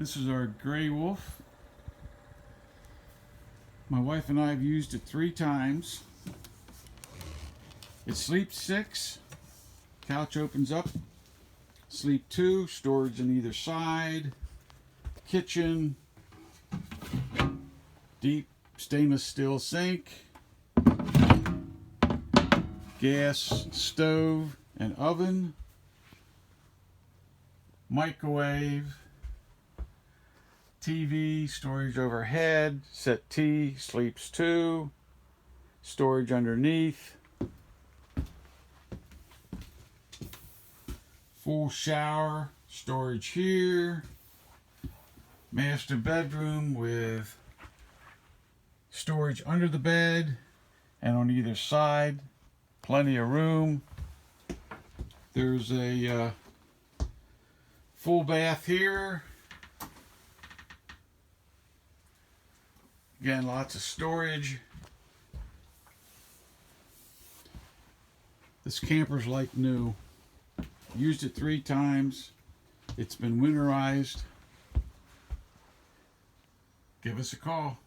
This is our gray wolf. My wife and I have used it 3 times. It sleeps 6. Couch opens up. Sleep 2. Storage on either side. Kitchen. Deep stainless steel sink. Gas stove and oven. Microwave. TV, storage overhead, settee, sleeps 2, storage underneath, full shower, storage here, master bedroom with storage under the bed and on either side, plenty of room. There's a full bath here. Again, lots of storage. This camper's like new. Used it 3 times. It's been winterized. Give us a call.